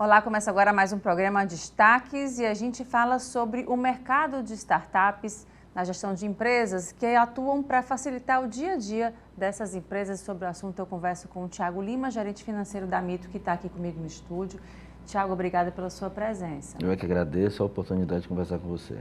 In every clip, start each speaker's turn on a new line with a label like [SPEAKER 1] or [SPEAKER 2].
[SPEAKER 1] Olá, começa agora mais um programa Destaques e a gente fala sobre o mercado de startups na gestão de empresas que atuam para facilitar o dia a dia dessas empresas. Sobre o assunto eu converso com o Thiago Lima, gerente financeiro da Mito, que está aqui comigo no estúdio. Thiago, obrigada pela sua presença.
[SPEAKER 2] Eu é que agradeço a oportunidade de conversar com você.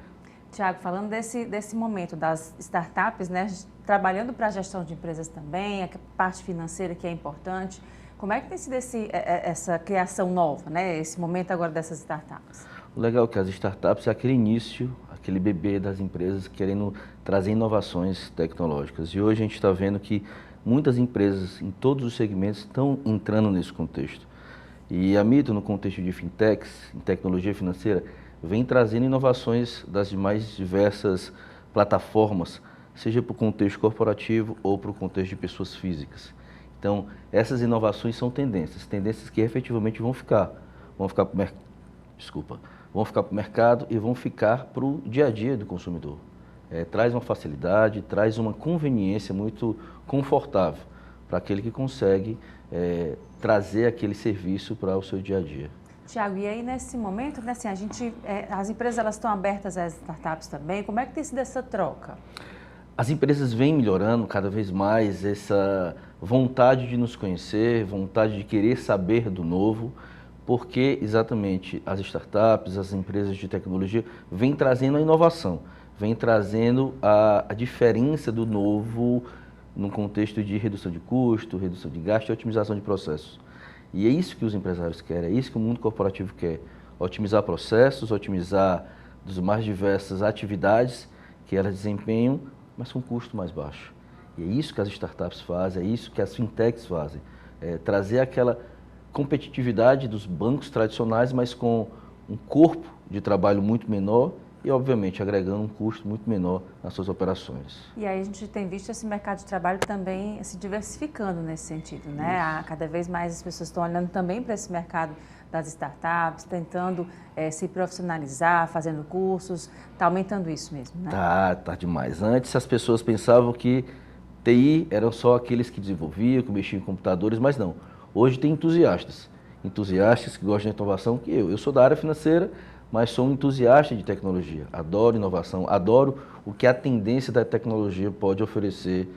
[SPEAKER 1] Thiago, falando desse momento das startups, né, trabalhando para a gestão de empresas também, a parte financeira que é importante, como é que tem sido essa criação nova, né, esse momento agora dessas startups?
[SPEAKER 2] O legal é que as startups é aquele início, aquele bebê das empresas querendo trazer inovações tecnológicas. E hoje a gente está vendo que muitas empresas em todos os segmentos estão entrando nesse contexto. E a Mito, no contexto de fintechs, em tecnologia financeira, vem trazendo inovações das mais diversas plataformas, seja para o contexto corporativo ou para o contexto de pessoas físicas. Então, essas inovações são tendências que efetivamente vão ficar para o mercado e vão ficar para o dia a dia do consumidor. Traz uma facilidade, traz uma conveniência muito confortável para aquele que consegue trazer aquele serviço para o seu dia a dia.
[SPEAKER 1] Thiago, e aí nesse momento, né, assim, as empresas elas estão abertas às startups também, como é que tem sido essa troca?
[SPEAKER 2] As empresas vêm melhorando cada vez mais essa vontade de nos conhecer, vontade de querer saber do novo, porque exatamente as startups, as empresas de tecnologia vêm trazendo a inovação, vêm trazendo a diferença do novo no contexto de redução de custo, redução de gasto e otimização de processos. E é isso que os empresários querem, é isso que o mundo corporativo quer, otimizar processos, otimizar as mais diversas atividades que elas desempenham, mas com custo mais baixo. E é isso que as startups fazem, é isso que as fintechs fazem, trazer aquela competitividade dos bancos tradicionais, mas com um corpo de trabalho muito menor e, obviamente, agregando um custo muito menor nas suas operações.
[SPEAKER 1] E aí a gente tem visto esse mercado de trabalho também se diversificando nesse sentido, né? Cada vez mais as pessoas estão olhando também para esse mercado das startups, tentando se profissionalizar, fazendo cursos, está aumentando isso mesmo, né?
[SPEAKER 2] Tá demais. Antes as pessoas pensavam que TI eram só aqueles que desenvolviam, que mexiam em computadores, mas não. Hoje tem entusiastas que gostam de inovação, que eu sou da área financeira, mas sou um entusiasta de tecnologia, adoro inovação, adoro o que a tendência da tecnologia pode oferecer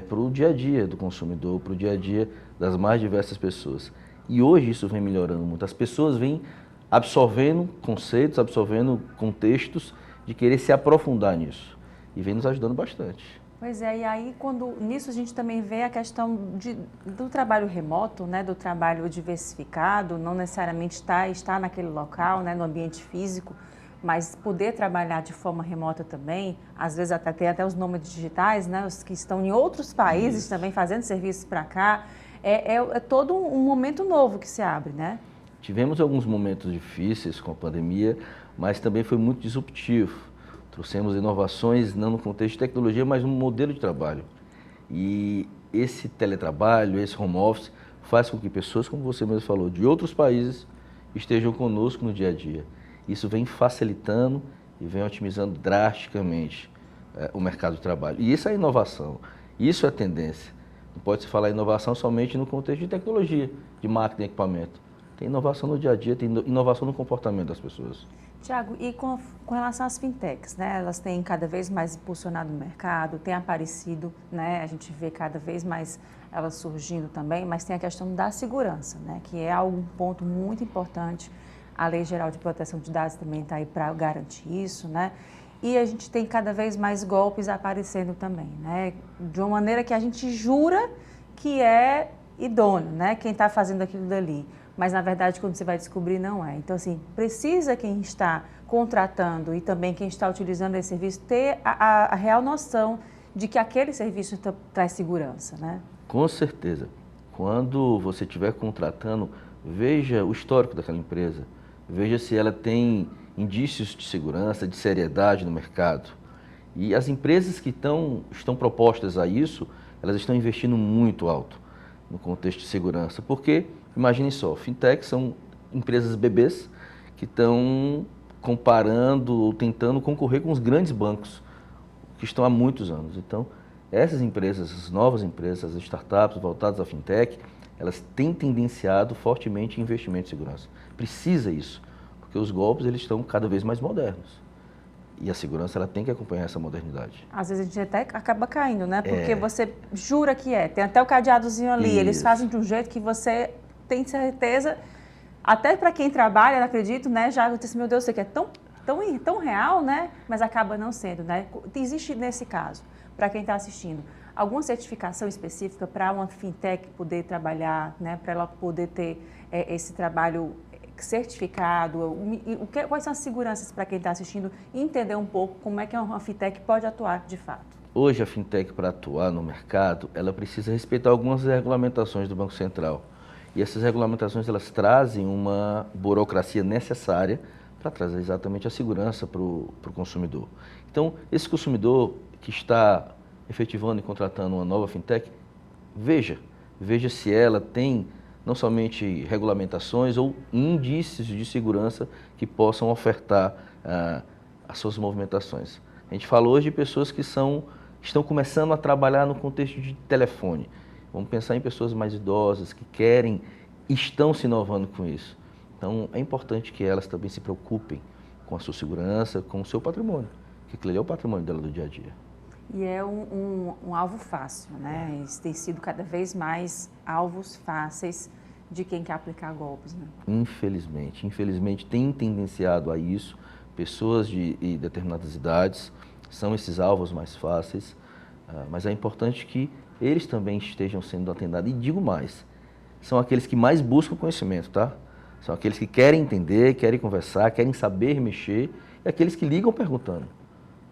[SPEAKER 2] para o dia a dia do consumidor, para o dia a dia das mais diversas pessoas. E hoje isso vem melhorando muito, as pessoas vêm absorvendo conceitos, absorvendo contextos de querer se aprofundar nisso e vem nos ajudando bastante.
[SPEAKER 1] Pois é, e aí nisso a gente também vê a questão do trabalho remoto, né, do trabalho diversificado, não necessariamente estar naquele local, né, no ambiente físico, mas poder trabalhar de forma remota também, às vezes tem até os nômades digitais, né, os que estão em outros países também fazendo serviços para cá, é todo um momento novo que se abre, né?
[SPEAKER 2] Tivemos alguns momentos difíceis com a pandemia, mas também foi muito disruptivo. Trouxemos inovações, não no contexto de tecnologia, mas no modelo de trabalho. E esse teletrabalho, esse home office, faz com que pessoas, como você mesmo falou, de outros países estejam conosco no dia a dia. Isso vem facilitando e vem otimizando drasticamente o mercado de trabalho. E isso é inovação, isso é tendência. Não pode se falar inovação somente no contexto de tecnologia, de máquina e equipamento. Tem inovação no dia a dia, tem inovação no comportamento das pessoas.
[SPEAKER 1] Tiago, e com relação às fintechs, né? Elas têm cada vez mais impulsionado o mercado, têm aparecido, né? A gente vê cada vez mais elas surgindo também, mas tem a questão da segurança, né? Que é um ponto muito importante. A Lei Geral de Proteção de Dados também está aí para garantir isso, né? E a gente tem cada vez mais golpes aparecendo também, né? De uma maneira que a gente jura que é idôneo, né? Quem está fazendo aquilo dali. Mas, na verdade, quando você vai descobrir, não é. Então, assim, precisa quem está contratando e também quem está utilizando esse serviço ter a real noção de que aquele serviço traz segurança, né?
[SPEAKER 2] Com certeza. Quando você estiver contratando, veja o histórico daquela empresa. Veja se ela tem indícios de segurança, de seriedade no mercado. E as empresas que estão propostas a isso, elas estão investindo muito alto no contexto de segurança. Porque, imagine só, fintechs são empresas bebês que estão comparando ou tentando concorrer com os grandes bancos que estão há muitos anos. Então, essas empresas, as novas empresas, as startups voltadas à fintech, elas têm tendenciado fortemente em investimento em segurança. precisa isso, porque os golpes eles estão cada vez mais modernos. E a segurança ela tem que acompanhar essa modernidade.
[SPEAKER 1] Às vezes a gente até acaba caindo, né? Porque você jura que tem até o cadeadozinho ali,
[SPEAKER 2] Isso.
[SPEAKER 1] eles fazem de um jeito que você tem certeza, até para quem trabalha, acredito, né? Já disse, meu Deus, isso aqui é tão real, né? Mas acaba não sendo, né? Existe nesse caso, para quem está assistindo, alguma certificação específica para uma fintech poder trabalhar, né? Para ela poder ter esse trabalho certificado, quais são as seguranças para quem está assistindo e entender um pouco como é que uma fintech pode atuar de fato?
[SPEAKER 2] Hoje a fintech para atuar no mercado, ela precisa respeitar algumas regulamentações do Banco Central. E essas regulamentações elas trazem uma burocracia necessária para trazer exatamente a segurança para o consumidor. Então, esse consumidor que está efetivando e contratando uma nova fintech, veja se ela tem não somente regulamentações ou indícios de segurança que possam ofertar as suas movimentações. A gente fala hoje de pessoas que estão começando a trabalhar no contexto de telefone. Vamos pensar em pessoas mais idosas que estão se inovando com isso. Então, é importante que elas também se preocupem com a sua segurança, com o seu patrimônio, que aquele é o patrimônio dela do dia a dia.
[SPEAKER 1] E é um alvo fácil, né? Isso tem sido cada vez mais alvos fáceis de quem quer aplicar golpes, né?
[SPEAKER 2] Infelizmente tem tendenciado a isso. Pessoas de determinadas idades são esses alvos mais fáceis, mas é importante que eles também estejam sendo atendidos. E digo mais, são aqueles que mais buscam conhecimento, tá? São aqueles que querem entender, querem conversar, querem saber mexer, e aqueles que ligam perguntando,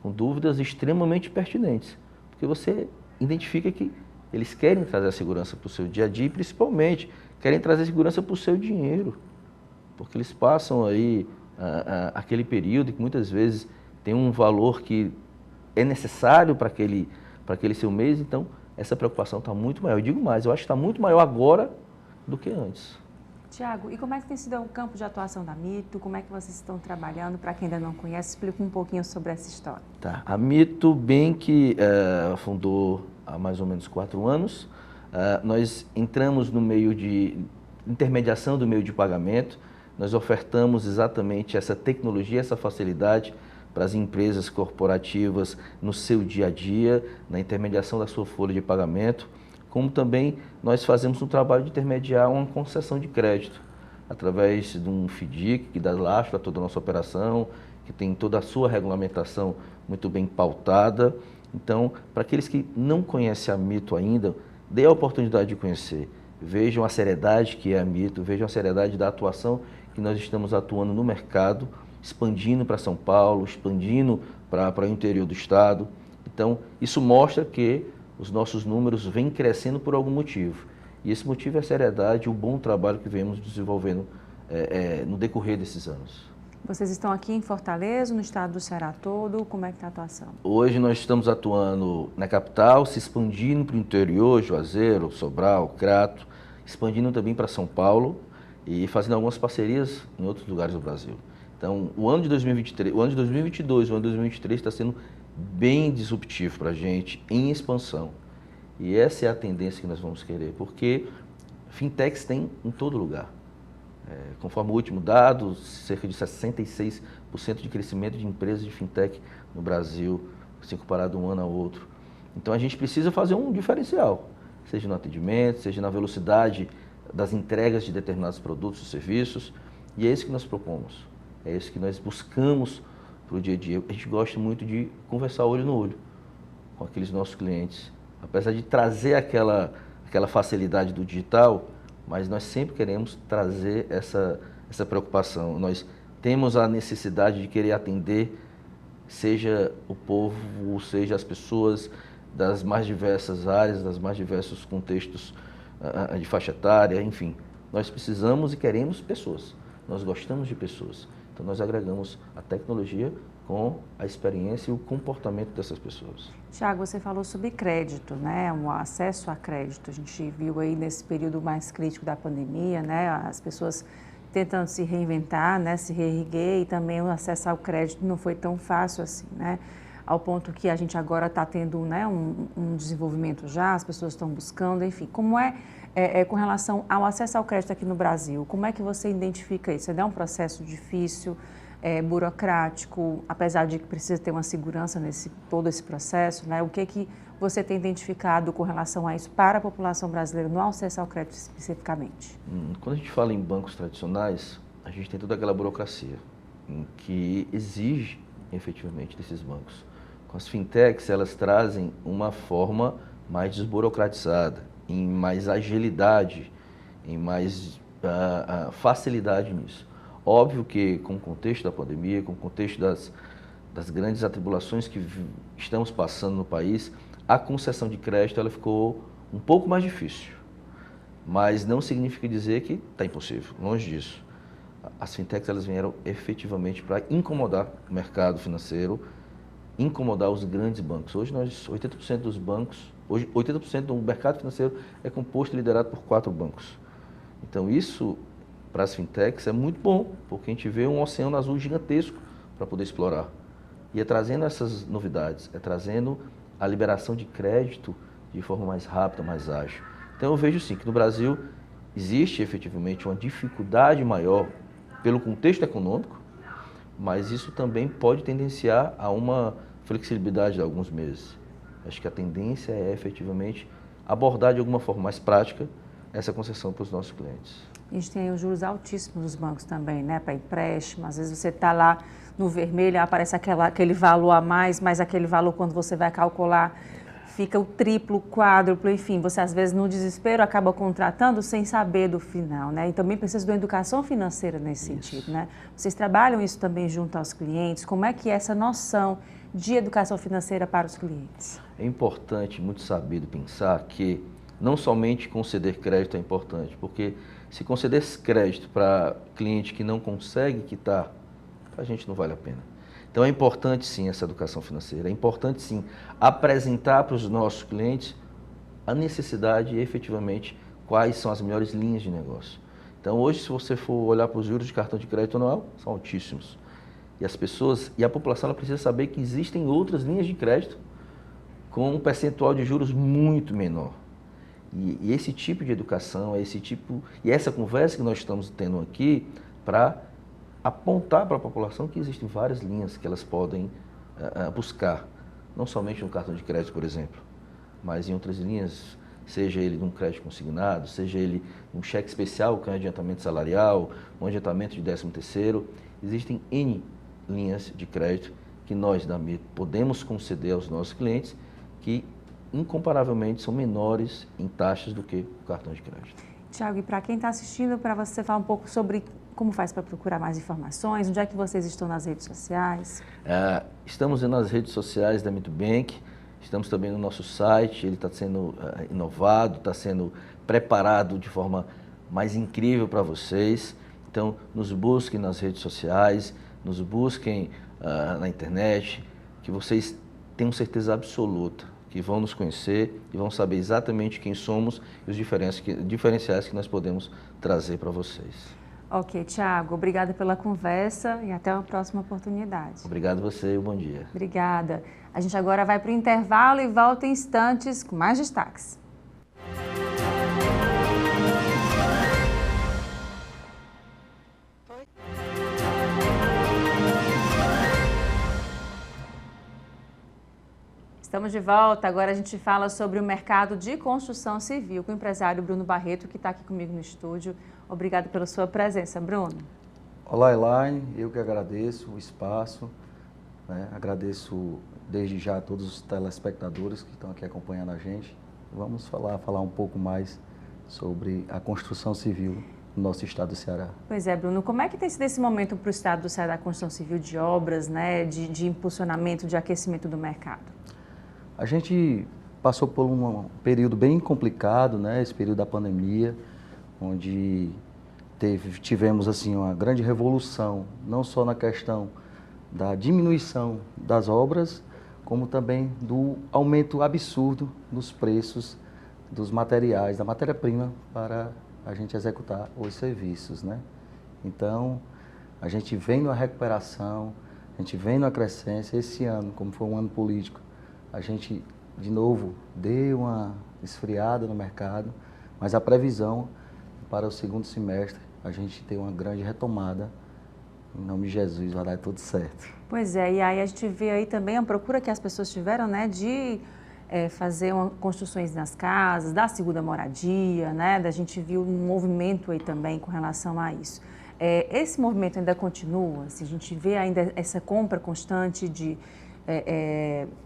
[SPEAKER 2] com dúvidas extremamente pertinentes, porque você identifica que eles querem trazer a segurança para o seu dia a dia e principalmente querem trazer segurança para o seu dinheiro, porque eles passam aí aquele período que muitas vezes tem um valor que é necessário para aquele seu mês, então essa preocupação está muito maior. Eu digo mais, eu acho que está muito maior agora do que antes.
[SPEAKER 1] Tiago, e como é que tem sido o campo de atuação da Mito? Como é que vocês estão trabalhando? Para quem ainda não conhece, explica um pouquinho sobre essa história.
[SPEAKER 2] Tá. A Mito, bem que fundou há mais ou menos 4 anos, nós entramos no meio de intermediação do meio de pagamento, nós ofertamos exatamente essa tecnologia, essa facilidade para as empresas corporativas no seu dia a dia, na intermediação da sua folha de pagamento, como também nós fazemos um trabalho de intermediar uma concessão de crédito, através de um FDIC que dá lastro a toda a nossa operação, que tem toda a sua regulamentação muito bem pautada. Então, para aqueles que não conhecem a Mito ainda, dê a oportunidade de conhecer. Vejam a seriedade que é a Mito, vejam a seriedade da atuação que nós estamos atuando no mercado, expandindo para São Paulo, expandindo para o interior do estado. Então, isso mostra que os nossos números vêm crescendo por algum motivo. E esse motivo é a seriedade e o bom trabalho que vemos desenvolvendo no decorrer desses anos.
[SPEAKER 1] Vocês estão aqui em Fortaleza, no estado do Ceará todo, como é que está a atuação?
[SPEAKER 2] Hoje nós estamos atuando na capital, se expandindo para o interior, Juazeiro, Sobral, Crato, expandindo também para São Paulo e fazendo algumas parcerias em outros lugares do Brasil. Então, o ano de 2023, o ano de 2022, o ano de 2023 está sendo bem disruptivo para a gente, em expansão. E essa é a tendência que nós vamos querer, porque fintechs tem em todo lugar. Conforme o último dado, cerca de 66% de crescimento de empresas de fintech no Brasil, se comparado um ano ao outro. Então a gente precisa fazer um diferencial, seja no atendimento, seja na velocidade das entregas de determinados produtos e serviços, e é isso que nós propomos, é isso que nós buscamos para o dia a dia. A gente gosta muito de conversar olho no olho com aqueles nossos clientes, apesar de trazer aquela facilidade do digital, mas nós sempre queremos trazer essa preocupação. Nós temos a necessidade de querer atender, seja o povo, seja as pessoas das mais diversas áreas, das mais diversos contextos de faixa etária, enfim. Nós precisamos e queremos pessoas, nós gostamos de pessoas. Então nós agregamos a tecnologia com a experiência e o comportamento dessas pessoas.
[SPEAKER 1] Tiago, você falou sobre crédito, né? O acesso a crédito. A gente viu aí nesse período mais crítico da pandemia, né? As pessoas tentando se reinventar, né? Se reerguer, e também o acesso ao crédito não foi tão fácil assim, né? ao ponto que a gente agora está tendo, né, um desenvolvimento já, as pessoas estão buscando, enfim. Como com relação ao acesso ao crédito aqui no Brasil, como é que você identifica isso? É um processo difícil, burocrático, apesar de que precisa ter uma segurança nesse todo esse processo, né? O que você tem identificado com relação a isso para a população brasileira no acesso ao crédito especificamente?
[SPEAKER 2] Quando a gente fala em bancos tradicionais, a gente tem toda aquela burocracia em que exige efetivamente desses bancos. Com as fintechs, elas trazem uma forma mais desburocratizada, em mais agilidade, em mais facilidade nisso. Óbvio que com o contexto da pandemia, com o contexto das grandes atribulações que estamos passando no país, a concessão de crédito ela ficou um pouco mais difícil. Mas não significa dizer que está impossível, longe disso. As fintechs elas vieram efetivamente para incomodar o mercado financeiro, incomodar os grandes bancos. Hoje 80% dos bancos, hoje 80% do mercado financeiro é composto e liderado por 4 bancos. Então isso para as fintechs é muito bom, porque a gente vê um oceano azul gigantesco para poder explorar. E é trazendo essas novidades, é trazendo a liberação de crédito de forma mais rápida, mais ágil. Então eu vejo sim que no Brasil existe efetivamente uma dificuldade maior pelo contexto econômico, mas isso também pode tendenciar a uma flexibilidade de alguns meses. Acho que a tendência é efetivamente abordar de alguma forma mais prática essa concessão para os nossos clientes.
[SPEAKER 1] A gente tem os juros altíssimos nos bancos também, né, para empréstimo. Às vezes você está lá no vermelho, aparece aquele valor a mais, mas aquele valor quando você vai calcular fica o triplo, quádruplo, enfim, você às vezes no desespero acaba contratando sem saber do final, né? E também precisa de uma educação financeira nesse sentido, né? Vocês trabalham isso também junto aos clientes? Como é que é essa noção de educação financeira para os clientes?
[SPEAKER 2] É importante, muito sabido, pensar que não somente conceder crédito é importante, porque se conceder crédito para cliente que não consegue quitar, a gente não vale a pena. Então é importante sim essa educação financeira, é importante sim apresentar para os nossos clientes a necessidade e efetivamente quais são as melhores linhas de negócio. Então hoje se você for olhar para os juros de cartão de crédito anual, são altíssimos. E as pessoas e a população ela precisa saber que existem outras linhas de crédito com um percentual de juros muito menor. E esse tipo de educação, e essa conversa que nós estamos tendo aqui para apontar para a população que existem várias linhas que elas podem buscar, não somente no cartão de crédito, por exemplo, mas em outras linhas, seja ele num crédito consignado, seja ele um cheque especial, que é um adiantamento salarial, um adiantamento de 13º, existem N linhas de crédito que nós da MIT podemos conceder aos nossos clientes que incomparavelmente são menores em taxas do que o cartão de crédito.
[SPEAKER 1] Tiago, e para quem está assistindo, para você falar um pouco sobre como faz para procurar mais informações, onde é que vocês estão nas redes sociais?
[SPEAKER 2] Estamos nas redes sociais da Mitubank, estamos também no nosso site, ele está sendo inovado, está sendo preparado de forma mais incrível para vocês. Então, nos busquem nas redes sociais, nos busquem na internet, que vocês tenham certeza absoluta que vão nos conhecer e vão saber exatamente quem somos e os diferenciais que nós podemos trazer para vocês.
[SPEAKER 1] Ok, Tiago, obrigada pela conversa e até uma próxima oportunidade.
[SPEAKER 2] Obrigado a você e bom dia.
[SPEAKER 1] Obrigada. A gente agora vai para o intervalo e volta em instantes com mais destaques. Estamos de volta, agora a gente fala sobre o mercado de construção civil com o empresário Bruno Barreto, que está aqui comigo no estúdio. Obrigado pela sua presença, Bruno.
[SPEAKER 3] Olá, Elaine, eu que agradeço o espaço, né? Agradeço desde já a todos os telespectadores que estão aqui acompanhando a gente. Vamos falar um pouco mais sobre a construção civil no nosso estado do Ceará.
[SPEAKER 1] Pois é, Bruno, como é que tem sido esse momento para o estado do Ceará da construção civil de obras, né, de impulsionamento, de aquecimento do mercado?
[SPEAKER 3] A gente passou por um período bem complicado, né? Esse período da pandemia, onde tivemos assim uma grande revolução, não só na questão da diminuição das obras, como também do aumento absurdo dos preços dos materiais, da matéria-prima para a gente executar os serviços, né? Então, a gente vem numa recuperação, A gente vem numa crescência. Esse ano, como foi um ano político, a gente, de novo, deu uma esfriada no mercado, mas a previsão para o segundo semestre, a gente tem uma grande retomada. Em nome de Jesus, vai dar tudo certo.
[SPEAKER 1] Pois é, e aí a gente vê aí também a procura que as pessoas tiveram, né, de fazer construções nas casas, da segunda moradia, né, da gente viu um movimento aí também com relação a isso. Esse movimento ainda continua? Se a gente vê ainda essa compra constante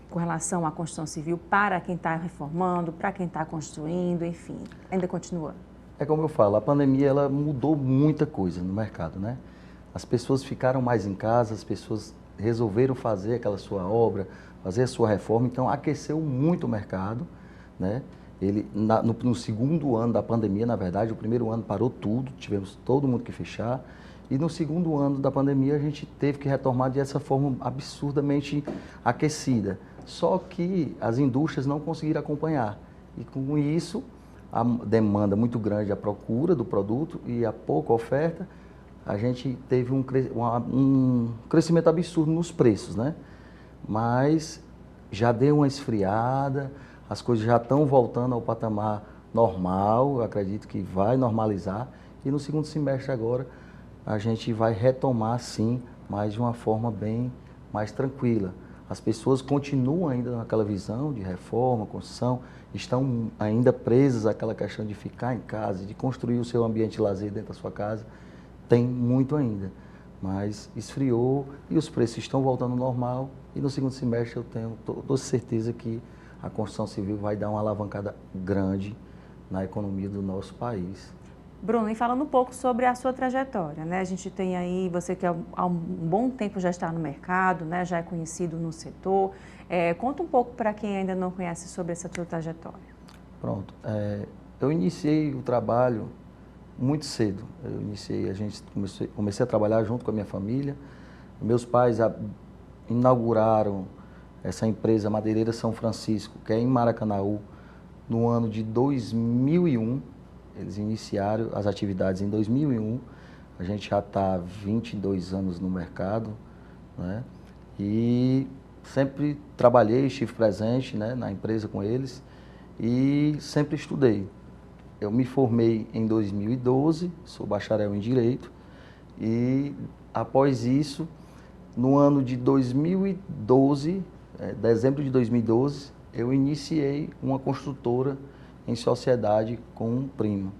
[SPEAKER 1] com relação à construção civil para quem está reformando, para quem está construindo, enfim, ainda continua?
[SPEAKER 3] É como eu falo, a pandemia ela mudou muita coisa no mercado, né? As pessoas ficaram mais em casa, as pessoas resolveram fazer aquela sua obra, fazer a sua reforma, então aqueceu muito o mercado, né? No segundo ano da pandemia, na verdade, o primeiro ano parou tudo, tivemos todo mundo que fechar, e no segundo ano da pandemia a gente teve que retomar dessa forma absurdamente aquecida. Só que as indústrias não conseguiram acompanhar, e com isso a demanda muito grande, a procura do produto e a pouca oferta, a gente teve um crescimento absurdo nos preços, né? Mas já deu uma esfriada, as coisas já estão voltando ao patamar normal, eu acredito que vai normalizar, e no segundo semestre agora a gente vai retomar sim, mas de uma forma bem mais tranquila. As pessoas continuam ainda naquela visão de reforma, construção, estão ainda presas àquela questão de ficar em casa, de construir o seu ambiente de lazer dentro da sua casa. Tem muito ainda, mas esfriou e os preços estão voltando ao normal, e no segundo semestre eu tenho toda certeza que a construção civil vai dar uma alavancada grande na economia do nosso país.
[SPEAKER 1] Bruno, e falando um pouco sobre a sua trajetória, né? A gente tem aí, você que há um bom tempo já está no mercado, né? Já é conhecido no setor. Conta um pouco para quem ainda não conhece sobre essa sua trajetória.
[SPEAKER 3] Pronto. Eu iniciei o trabalho muito cedo. Comecei a trabalhar junto com a minha família. Meus pais inauguraram essa empresa Madeireira São Francisco, que é em Maracanaú, no ano de 2001. Eles iniciaram as atividades em 2001. A gente já está há 22 anos no mercado, né? E sempre trabalhei, estive presente, né, na empresa com eles e sempre estudei. Eu me formei em 2012, sou bacharel em Direito, e após isso, no ano de 2012, dezembro de 2012, eu iniciei uma construtora em sociedade com um primo.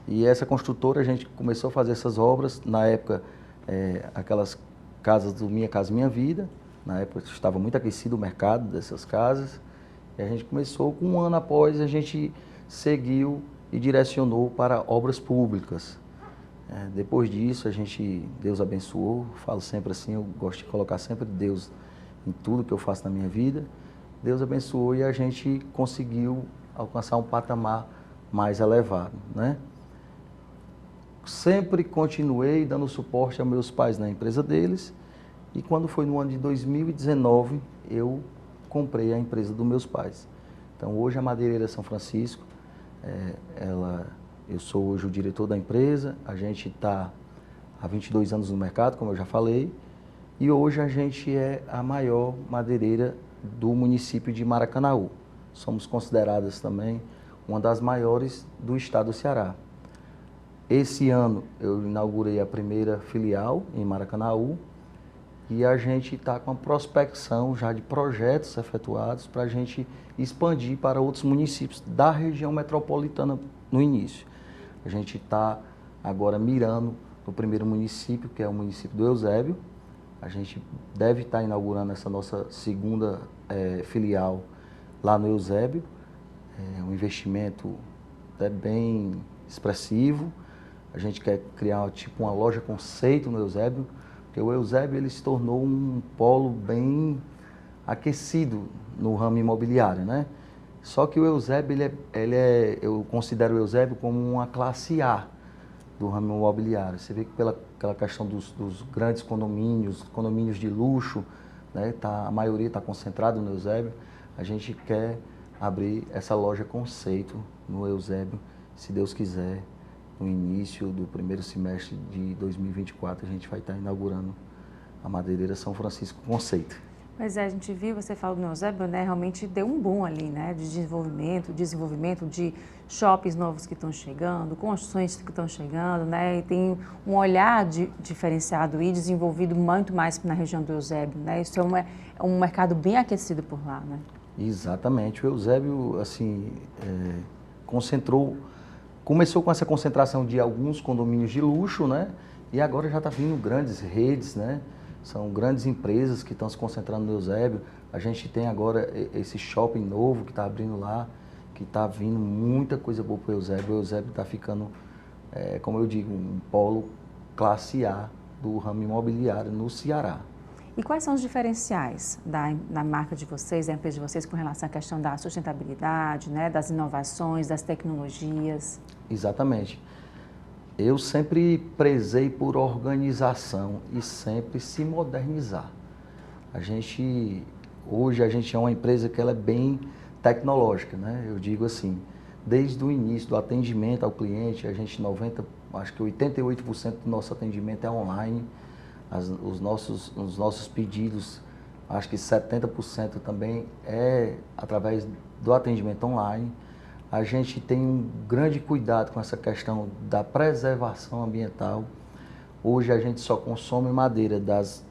[SPEAKER 3] E essa construtora, a gente começou a fazer essas obras, na época, aquelas casas do Minha Casa Minha Vida, na época estava muito aquecido o mercado dessas casas, e a gente começou, com um ano após, a gente seguiu e direcionou para obras públicas. Depois disso, Deus abençoou, falo sempre assim, eu gosto de colocar sempre Deus em tudo que eu faço na minha vida. Deus abençoou e a gente conseguiu alcançar um patamar mais elevado, né? Sempre continuei dando suporte aos meus pais na empresa deles, e quando foi no ano de 2019, eu comprei a empresa dos meus pais. Então, hoje a Madeireira São Francisco, eu sou hoje o diretor da empresa, a gente está há 22 anos no mercado, como eu já falei, e hoje a gente é a maior madeireira do município de Maracanaú. Somos consideradas também uma das maiores do estado do Ceará. Esse ano eu inaugurei a primeira filial em Maracanaú, e a gente está com a prospecção já de projetos efetuados para a gente expandir para outros municípios da região metropolitana no início. A gente está agora mirando no primeiro município, que é o município do Eusébio. A gente deve estar inaugurando essa nossa segunda filial lá no Eusébio. É um investimento bem expressivo. A gente quer criar tipo uma loja conceito no Eusébio, porque o Eusébio ele se tornou um polo bem aquecido no ramo imobiliário, né? Só que o Eusébio, eu considero o Eusébio como uma classe A do ramo imobiliário. Você vê que pela questão dos grandes condomínios de luxo, né? A maioria está concentrada no Eusébio. A gente quer abrir essa loja conceito no Eusébio, se Deus quiser. No início do primeiro semestre de 2024, a gente vai estar inaugurando a Madeireira São Francisco Conceito.
[SPEAKER 1] Pois é, a gente viu, você falou do Eusébio, né, realmente deu um boom ali, né, de desenvolvimento de shoppings novos que estão chegando, construções que estão chegando, né, e tem um olhar diferenciado e desenvolvido muito mais na região do Eusébio, né, isso é um mercado bem aquecido por lá, né.
[SPEAKER 3] Exatamente, o Eusébio, assim, começou com essa concentração de alguns condomínios de luxo, né, e agora já está vindo grandes redes, né, são grandes empresas que estão se concentrando no Eusébio. A gente tem agora esse shopping novo que está abrindo lá, que está vindo muita coisa boa para o Eusébio. O Eusébio está ficando, como eu digo, um polo classe A do ramo imobiliário no Ceará.
[SPEAKER 1] E quais são os diferenciais da marca de vocês, da empresa de vocês, com relação à questão da sustentabilidade, né, das inovações, das tecnologias?
[SPEAKER 3] Exatamente. Eu sempre prezei por organização e sempre se modernizar. Hoje a gente é uma empresa que ela é bem tecnológica, né? Eu digo assim, desde o início do atendimento ao cliente, acho que 88% do nosso atendimento é online. Os nossos pedidos, acho que 70% também é através do atendimento online. A gente tem um grande cuidado com essa questão da preservação ambiental. Hoje a gente só consome madeira das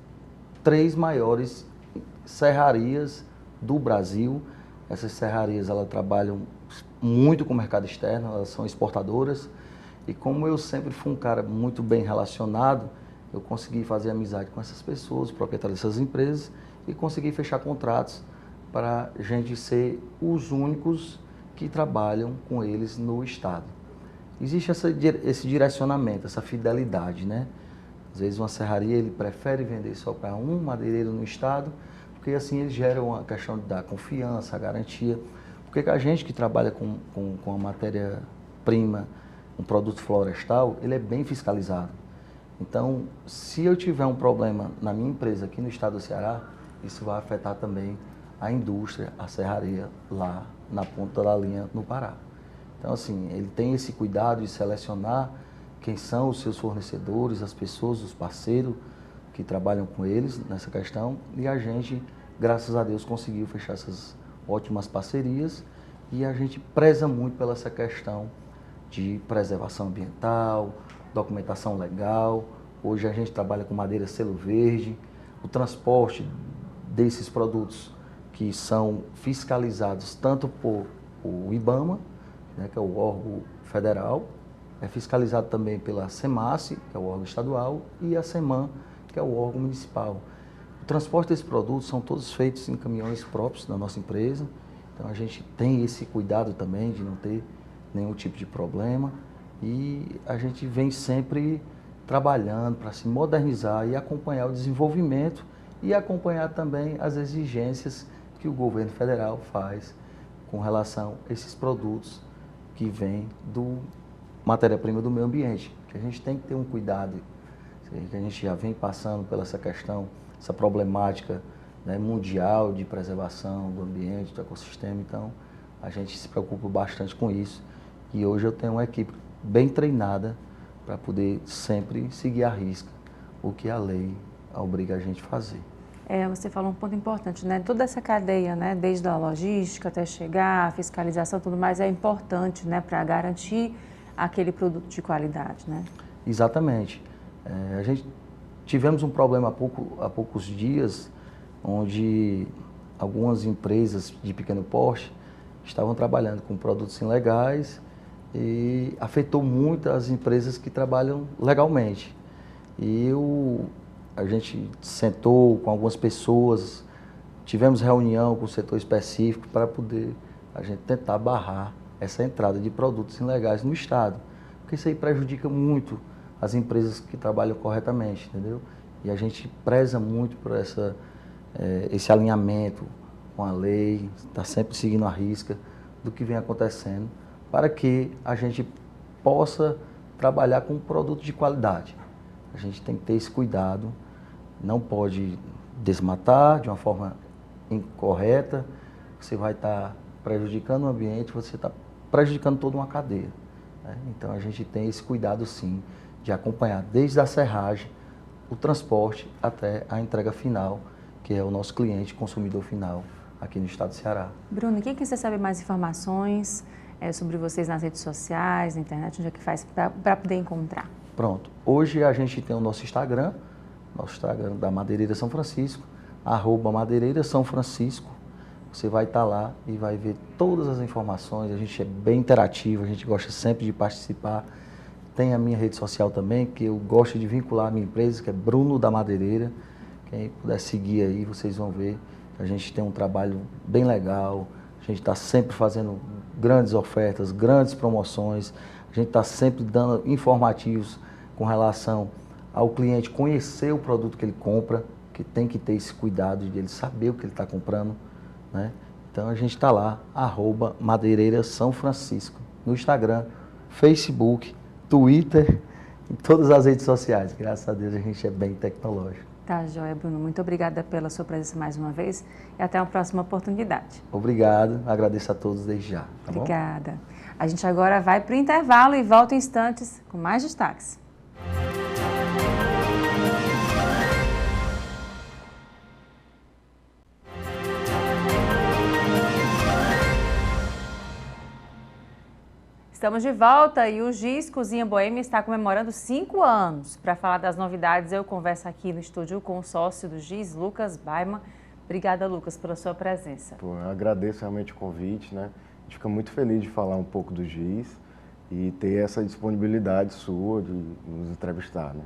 [SPEAKER 3] 3 maiores serrarias do Brasil. Essas serrarias elas trabalham muito com o mercado externo, elas são exportadoras. E como eu sempre fui um cara muito bem relacionado, eu consegui fazer amizade com essas pessoas, proprietários dessas empresas, e consegui fechar contratos para a gente ser os únicos que trabalham com eles no estado. Existe esse direcionamento, essa fidelidade, né? Às vezes uma serraria ele prefere vender só para um madeireiro no estado, porque assim eles geram a questão da confiança, a garantia. Porque a gente que trabalha com a matéria-prima, um produto florestal, ele é bem fiscalizado. Então, se eu tiver um problema na minha empresa aqui no estado do Ceará, isso vai afetar também a indústria, a serraria lá na ponta da linha no Pará. Então, assim, ele tem esse cuidado de selecionar quem são os seus fornecedores, as pessoas, os parceiros que trabalham com eles nessa questão. E a gente, graças a Deus, conseguiu fechar essas ótimas parcerias e a gente preza muito pela essa questão de preservação ambiental, documentação legal. Hoje a gente trabalha com madeira selo verde, o transporte desses produtos que são fiscalizados tanto por o IBAMA, né, que é o órgão federal, é fiscalizado também pela SEMASSE, que é o órgão estadual, e a SEMAN, que é o órgão municipal. O transporte desses produtos são todos feitos em caminhões próprios da nossa empresa, então a gente tem esse cuidado também de não ter nenhum tipo de problema e a gente vem sempre trabalhando para se modernizar e acompanhar o desenvolvimento e acompanhar também as exigências que o governo federal faz com relação a esses produtos que vêm do matéria-prima do meio ambiente, que a gente tem que ter um cuidado, que a gente já vem passando pela essa questão, essa problemática, né, mundial de preservação do ambiente, do ecossistema, então a gente se preocupa bastante com isso e hoje eu tenho uma equipe bem treinada para poder sempre seguir à risca o que a lei obriga a gente a fazer.
[SPEAKER 1] Você falou um ponto importante, né? Toda essa cadeia, né? Desde a logística até chegar, a fiscalização, tudo mais é importante, né? Para garantir aquele produto de qualidade, né?
[SPEAKER 3] Exatamente. A gente tivemos um problema há poucos dias, onde algumas empresas de pequeno porte estavam trabalhando com produtos ilegais e afetou muito as empresas que trabalham legalmente. A gente sentou com algumas pessoas, tivemos reunião com o setor específico para poder a gente tentar barrar essa entrada de produtos ilegais no estado, porque isso aí prejudica muito as empresas que trabalham corretamente, entendeu? E a gente preza muito por esse alinhamento com a lei, está sempre seguindo a risca do que vem acontecendo, para que a gente possa trabalhar com um produto de qualidade. A gente tem que ter esse cuidado, não pode desmatar de uma forma incorreta, você vai estar prejudicando o ambiente, você está prejudicando toda uma cadeia, né? Então a gente tem esse cuidado sim, de acompanhar desde a serragem, o transporte até a entrega final, que é o nosso cliente, consumidor final, aqui no estado do Ceará.
[SPEAKER 1] Bruno, quem quiser saber mais informações sobre vocês nas redes sociais, na internet, onde é que faz para poder encontrar?
[SPEAKER 3] Pronto. Hoje a gente tem o nosso Instagram da Madeireira São Francisco, @Madeireira São Francisco. Você vai estar lá e vai ver todas as informações. A gente é bem interativo, a gente gosta sempre de participar. Tem a minha rede social também, que eu gosto de vincular a minha empresa, que é Bruno da Madeireira. Quem puder seguir aí, vocês vão ver. A gente tem um trabalho bem legal, a gente está sempre fazendo grandes ofertas, grandes promoções, a gente está sempre dando informativos com relação ao cliente conhecer o produto que ele compra, que tem que ter esse cuidado de ele saber o que ele está comprando, né? Então a gente está lá, @Madeireira São Francisco, no Instagram, Facebook, Twitter, em todas as redes sociais. Graças a Deus a gente é bem tecnológico.
[SPEAKER 1] Tá, joia, Bruno. Muito obrigada pela sua presença mais uma vez e até uma próxima oportunidade.
[SPEAKER 3] Obrigado, agradeço a todos desde já. Tá
[SPEAKER 1] Obrigada. Bom? A gente agora vai para o intervalo e volta em instantes com mais destaques. Estamos de volta e o GIS Cozinha Boêmia está comemorando 5 anos. Para falar das novidades, eu converso aqui no estúdio com o sócio do GIS, Lucas Baiman. Obrigada, Lucas, pela sua presença.
[SPEAKER 4] Eu agradeço realmente o convite, né? A gente fica muito feliz de falar um pouco do GIS e ter essa disponibilidade sua de nos entrevistar, né?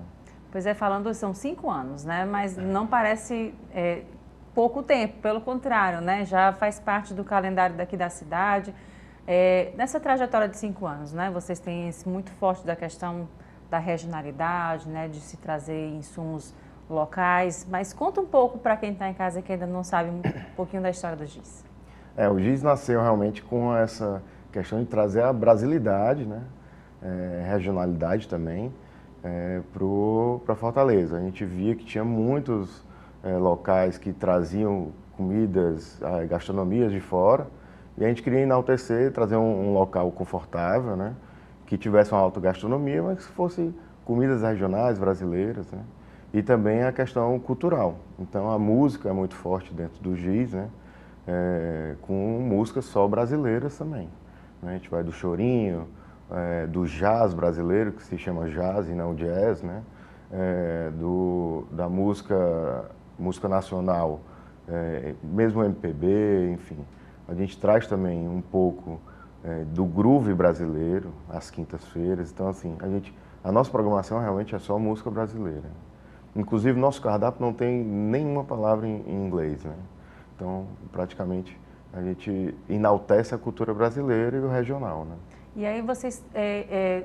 [SPEAKER 1] Pois é, falando, são 5 anos, né? Mas não parece pouco tempo, pelo contrário, né? Já faz parte do calendário daqui da cidade. Nessa trajetória de 5 anos, né, vocês têm esse muito forte da questão da regionalidade, né, de se trazer insumos locais, mas conta um pouco para quem está em casa que ainda não sabe um pouquinho da história do GIS.
[SPEAKER 4] O GIS nasceu realmente com essa questão de trazer a brasilidade, né, regionalidade também, para Fortaleza. A gente via que tinha muitos locais que traziam comidas, gastronomias de fora. E a gente queria enaltecer, trazer um local confortável, né? Que tivesse uma alta gastronomia, mas que fosse comidas regionais, brasileiras, né? E também a questão cultural. Então a música é muito forte dentro do GIS, né? Com músicas só brasileiras também, né? A gente vai do chorinho, do jazz brasileiro, que se chama jazz e não jazz, né? Da música nacional, mesmo MPB, enfim. A gente traz também um pouco do groove brasileiro às quintas-feiras. Então, assim, a nossa programação realmente é só música brasileira. Inclusive, nosso cardápio não tem nenhuma palavra em inglês, né? Então, praticamente, a gente enaltece a cultura brasileira e o regional, né?
[SPEAKER 1] E aí vocês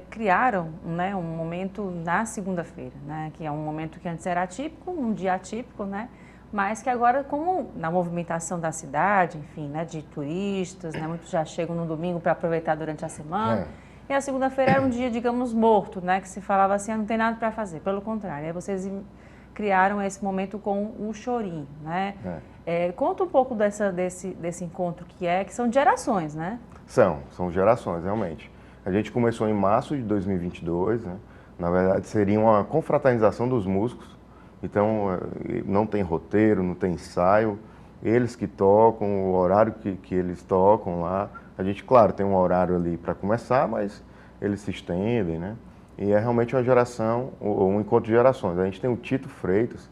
[SPEAKER 1] criaram, né, um momento na segunda-feira, né? Que é um momento que antes era atípico, um dia atípico, né? Mas que agora, como na movimentação da cidade, enfim, né, de turistas, né, muitos já chegam no domingo para aproveitar durante a semana, e a segunda-feira era um dia, digamos, morto, né, que se falava assim, não tem nada para fazer, pelo contrário. Aí vocês criaram esse momento com o chorinho, né? Conta um pouco desse encontro que são gerações, né?
[SPEAKER 4] São gerações, realmente. A gente começou em março de 2022, né? Na verdade, seria uma confraternização dos músicos. Então, não tem roteiro, não tem ensaio, eles que tocam, o horário que eles tocam lá. A gente, claro, tem um horário ali para começar, mas eles se estendem, né? E é realmente uma geração, um encontro de gerações. A gente tem o Tito Freitas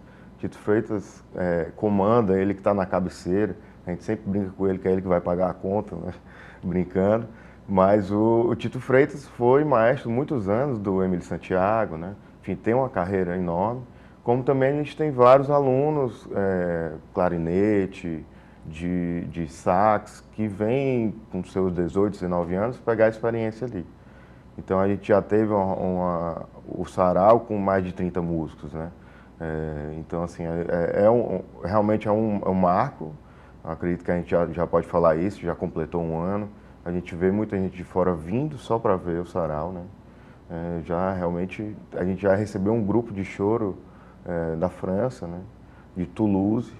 [SPEAKER 4] comanda, ele que está na cabeceira, a gente sempre brinca com ele, que é ele que vai pagar a conta, né? Brincando. Mas o Tito Freitas foi maestro muitos anos do Emílio Santiago, né? Enfim, tem uma carreira enorme. Como também a gente tem vários alunos, clarinete, de sax, que vêm com seus 18, 19 anos pegar a experiência ali. Então a gente já teve o sarau com mais de 30 músicos, né? Então, assim, realmente é um marco. Eu acredito que a gente já pode falar isso, já completou um ano. A gente vê muita gente de fora vindo só para ver o sarau, né? A gente já recebeu um grupo de choro da França, né, de Toulouse.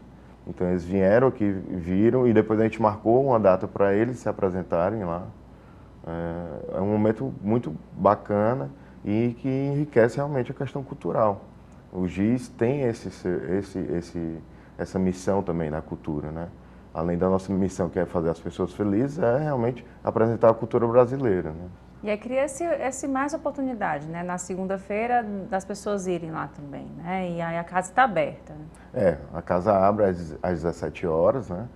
[SPEAKER 4] Então eles vieram aqui, viram, e depois a gente marcou uma data para eles se apresentarem lá. É um momento muito bacana e que enriquece realmente a questão cultural. O GIS tem essa missão também na cultura, né? Além da nossa missão, que é fazer as pessoas felizes, é realmente apresentar a cultura brasileira, né?
[SPEAKER 1] E aí cria esse mais oportunidade, né? Na segunda-feira, das pessoas irem lá também, né? E aí a casa está aberta.
[SPEAKER 4] A casa abre às 17 horas, né?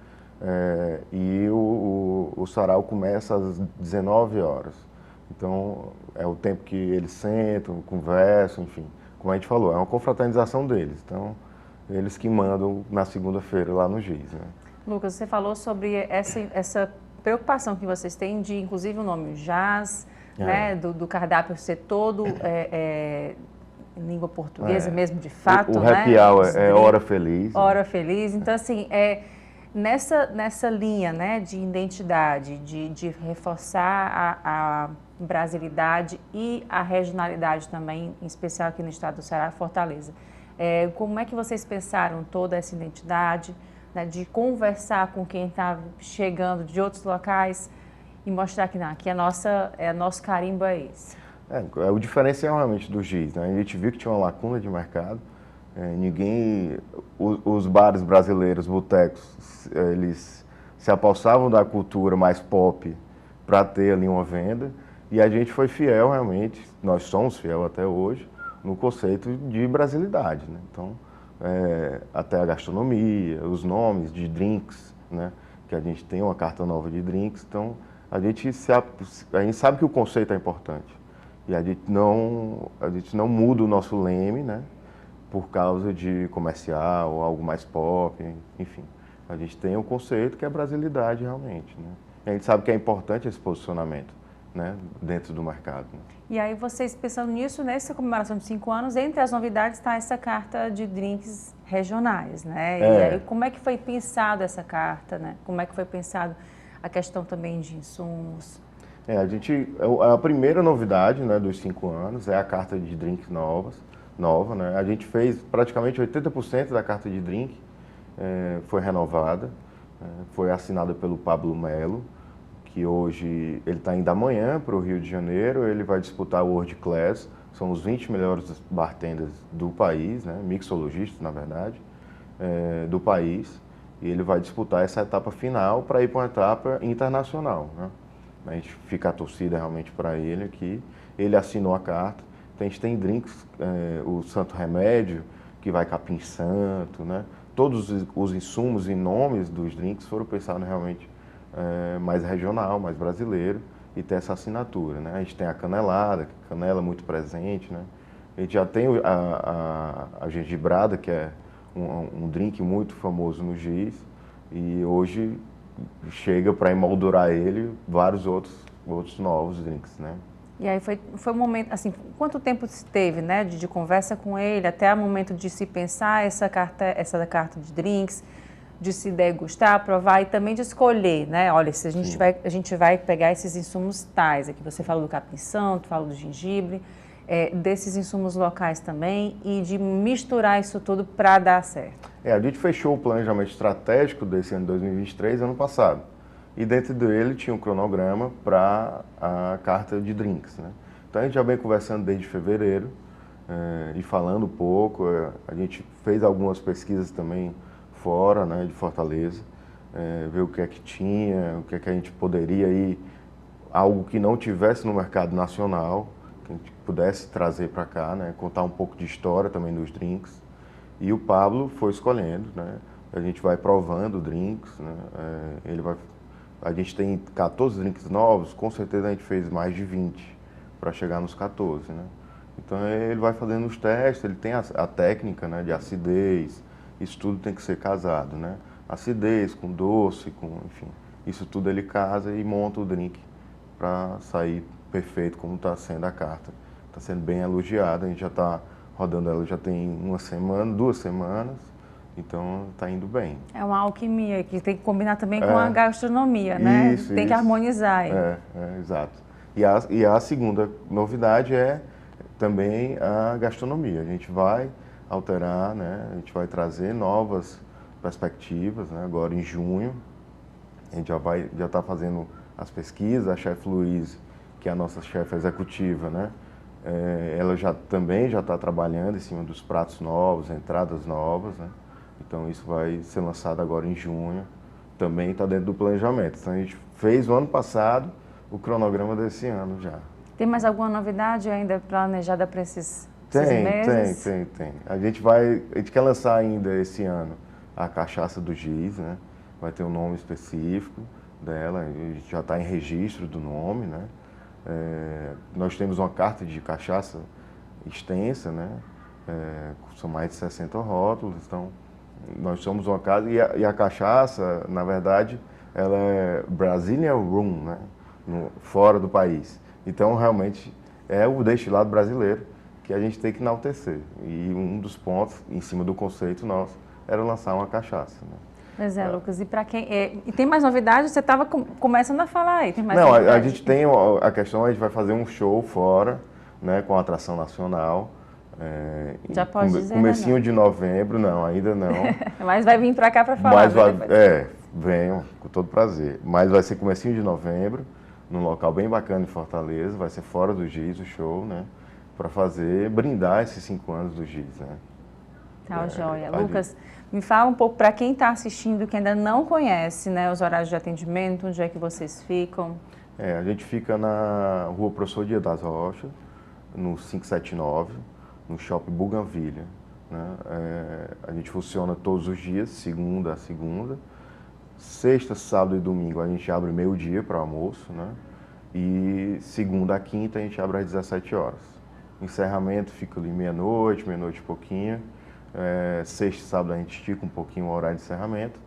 [SPEAKER 4] E o sarau começa às 19 horas. Então, é o tempo que eles sentam, conversam, enfim. Como a gente falou, é uma confraternização deles. Então, eles que mandam na segunda-feira lá no GIS, né?
[SPEAKER 1] Lucas, você falou sobre essa preocupação que vocês têm de, inclusive, o nome jazz, né? Do cardápio ser todo em língua portuguesa mesmo, de fato,
[SPEAKER 4] o
[SPEAKER 1] né?
[SPEAKER 4] happy hour é hora feliz.
[SPEAKER 1] Hora feliz. Então, assim, nessa linha, né, de identidade, de reforçar a brasilidade e a regionalidade também, em especial aqui no estado do Ceará, Fortaleza. Como é que vocês pensaram toda essa identidade, né, de conversar com quem está chegando de outros locais e mostrar que não, que nosso carimbo é esse?
[SPEAKER 4] O diferencial realmente do GIS, né? A gente viu que tinha uma lacuna de mercado. Os bares brasileiros, botecos, eles se apossavam da cultura mais pop para ter ali uma venda, e a gente foi fiel realmente, nós somos fiel até hoje, no conceito de brasilidade, né? Então, até a gastronomia, os nomes de drinks, né? Que a gente tem uma carta nova de drinks, então a gente sabe que o conceito é importante, e a gente não muda o nosso leme, né? Por causa de comercial ou algo mais pop, enfim. A gente tem um conceito que é a brasilidade realmente, né? E a gente sabe que é importante esse posicionamento, né, dentro do mercado, né?
[SPEAKER 1] E aí vocês pensando nisso, nessa comemoração de 5 anos, entre as novidades está essa carta de drinks regionais, né? E aí como é que foi pensado essa carta, né? Como é que foi pensado a questão também de insumos?
[SPEAKER 4] A primeira novidade, né, dos 5 anos é a carta de drinks nova, né? A gente fez praticamente 80% da carta de drink, foi renovada, foi assinada pelo Pablo Melo, que hoje ele está indo amanhã para o Rio de Janeiro, ele vai disputar o World Class, são os 20 melhores bartenders do país, né? Mixologistas, na verdade, do país, e ele vai disputar essa etapa final para ir para uma etapa internacional, né? A gente fica a torcida realmente para ele aqui, ele assinou a carta. Então, a gente tem drinks, o Santo Remédio, que vai capim santo, né? Todos os insumos e nomes dos drinks foram pensados realmente mais regional, mais brasileiro, e ter essa assinatura, né? A gente tem a canelada, canela muito presente, né? A gente já tem a gengibrada, que é um drink muito famoso no GIS, e hoje chega para emoldurar ele vários outros novos drinks, né?
[SPEAKER 1] E aí foi um momento, assim, quanto tempo se teve, né, de conversa com ele, até o momento de se pensar essa carta de drinks, de se degustar, provar e também de escolher, né? Olha, se a gente vai pegar esses insumos tais, aqui você falou do capim santo, falou do gengibre, desses insumos locais também, e de misturar isso tudo para dar certo.
[SPEAKER 4] A gente fechou o planejamento estratégico desse ano de 2023, ano passado. E dentro dele tinha um cronograma para a carta de drinks, né? Então a gente já vem conversando desde fevereiro e falando um pouco. A gente fez algumas pesquisas também fora, né, de Fortaleza, ver o que é que tinha, o que é que a gente poderia ir, algo que não tivesse no mercado nacional, que a gente pudesse trazer para cá, né, contar um pouco de história também dos drinks. E o Pablo foi escolhendo, né? A gente vai provando drinks, né? A gente tem 14 drinks novos, com certeza a gente fez mais de 20 para chegar nos 14, né? Então ele vai fazendo os testes, ele tem a técnica, né, de acidez, isso tudo tem que ser casado, né? Acidez com doce, enfim, isso tudo ele casa e monta o drink para sair perfeito como está sendo a carta. Está sendo bem elogiada, a gente já está rodando ela já tem 1 semana, 2 semanas. Então, está indo bem. É
[SPEAKER 1] uma alquimia que tem que combinar também com a gastronomia, né? Tem que harmonizar.
[SPEAKER 4] Exato. E a segunda novidade é também a gastronomia. A gente vai alterar, né? A gente vai trazer novas perspectivas, né? Agora em junho. A gente já está fazendo as pesquisas. A chefe Luiz, que é a nossa chefe executiva, né? ela também já está trabalhando em cima dos pratos novos, entradas novas, né? Então isso vai ser lançado agora em junho, também está dentro do planejamento. Então a gente fez o ano passado o cronograma desse ano já.
[SPEAKER 1] Tem mais alguma novidade ainda planejada para esses meses?
[SPEAKER 4] Tem. A gente quer lançar ainda esse ano a cachaça do Giz, né? Vai ter um nome específico dela, a gente já está em registro do nome, né? Nós temos uma carta de cachaça extensa, né? São mais de 60 rótulos, então nós somos uma casa e a cachaça, na verdade, ela é Brazilian Rum, né? Fora do país. Então, realmente, é o destilado brasileiro que a gente tem que enaltecer. E um dos pontos, em cima do conceito nosso, era lançar uma cachaça, né?
[SPEAKER 1] Pois é, Lucas, e para quem... E tem mais novidades? Você estava começando a falar aí, tem mais
[SPEAKER 4] Não,
[SPEAKER 1] novidades?
[SPEAKER 4] a gente tem a questão, a gente vai fazer um show fora, né, com atração nacional.
[SPEAKER 1] Já pode dizer,
[SPEAKER 4] comecinho
[SPEAKER 1] né,
[SPEAKER 4] de novembro, não, ainda não.
[SPEAKER 1] Mas vai vir para cá para falar.
[SPEAKER 4] Venham, com todo prazer. Mas vai ser comecinho de novembro, num local bem bacana em Fortaleza, vai ser fora do Giz o show, né, para brindar esses 5 anos do Giz, né.
[SPEAKER 1] Tá, joia. Lucas, me fala um pouco para quem está assistindo, que ainda não conhece, né, os horários de atendimento, onde é que vocês ficam?
[SPEAKER 4] A gente fica na Rua Professor Dias das Rochas, no 579, no Shopping Bougainville, né? A gente funciona todos os dias, segunda a segunda. Sexta, sábado e domingo a gente abre meio-dia para almoço, né? E segunda a quinta a gente abre às 17 horas. Encerramento fica ali meia-noite e pouquinho. Sexta e sábado a gente estica um pouquinho o horário de encerramento,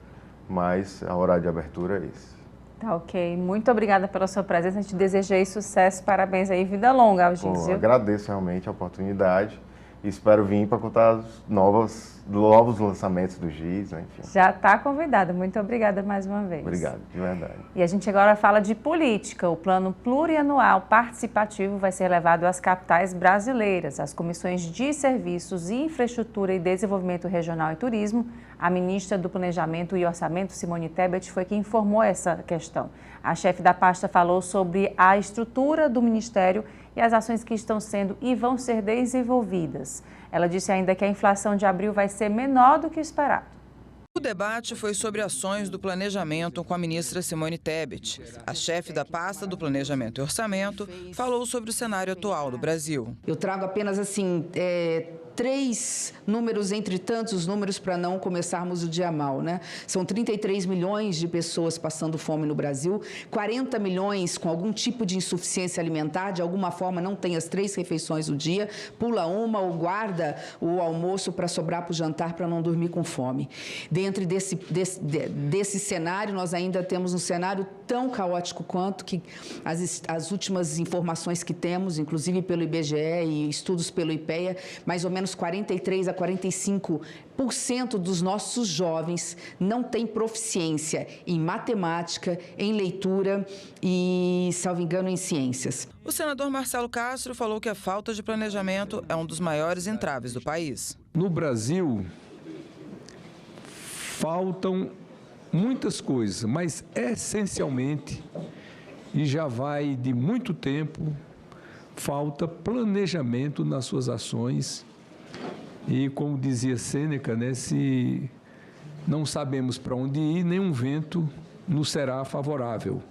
[SPEAKER 4] mas o horário de abertura é esse.
[SPEAKER 1] Tá, ok. Muito obrigada pela sua presença. A gente deseja aí sucesso, parabéns aí, vida longa ao Giz.
[SPEAKER 4] Agradeço realmente a oportunidade e espero vir para contar os novos lançamentos do Giz, né? Enfim.
[SPEAKER 1] Já está convidada. Muito obrigada mais uma vez.
[SPEAKER 4] Obrigado, de verdade.
[SPEAKER 1] E a gente agora fala de política. O plano plurianual participativo vai ser levado às capitais brasileiras. As comissões de Serviços, Infraestrutura e Desenvolvimento Regional e Turismo, a ministra do Planejamento e Orçamento, Simone Tebet, foi quem informou essa questão. A chefe da pasta falou sobre a estrutura do ministério e as ações que estão sendo e vão ser desenvolvidas. Ela disse ainda que a inflação de abril vai ser menor do que esperado.
[SPEAKER 5] O debate foi sobre ações do planejamento com a ministra Simone Tebet. A chefe da pasta do Planejamento e Orçamento falou sobre o cenário atual do Brasil.
[SPEAKER 6] Eu trago apenas assim 3 números entre tantos números para não começarmos o dia mal, né? São 33 milhões de pessoas passando fome no Brasil, 40 milhões com algum tipo de insuficiência alimentar, de alguma forma não tem as 3 refeições do dia, pula uma ou guarda o almoço para sobrar para o jantar para não dormir com fome. Dentro desse cenário, nós ainda temos um cenário tão caótico quanto que as últimas informações que temos, inclusive pelo IBGE e estudos pelo IPEA, mais ou menos 43 a 45% dos nossos jovens não têm proficiência em matemática, em leitura e, salvo engano, em ciências.
[SPEAKER 5] O senador Marcelo Castro falou que a falta de planejamento é um dos maiores entraves do país.
[SPEAKER 7] No Brasil, faltam muitas coisas, mas essencialmente, e já vai de muito tempo, falta planejamento nas suas ações. E, como dizia Sêneca, né, se não sabemos para onde ir, nenhum vento nos será favorável.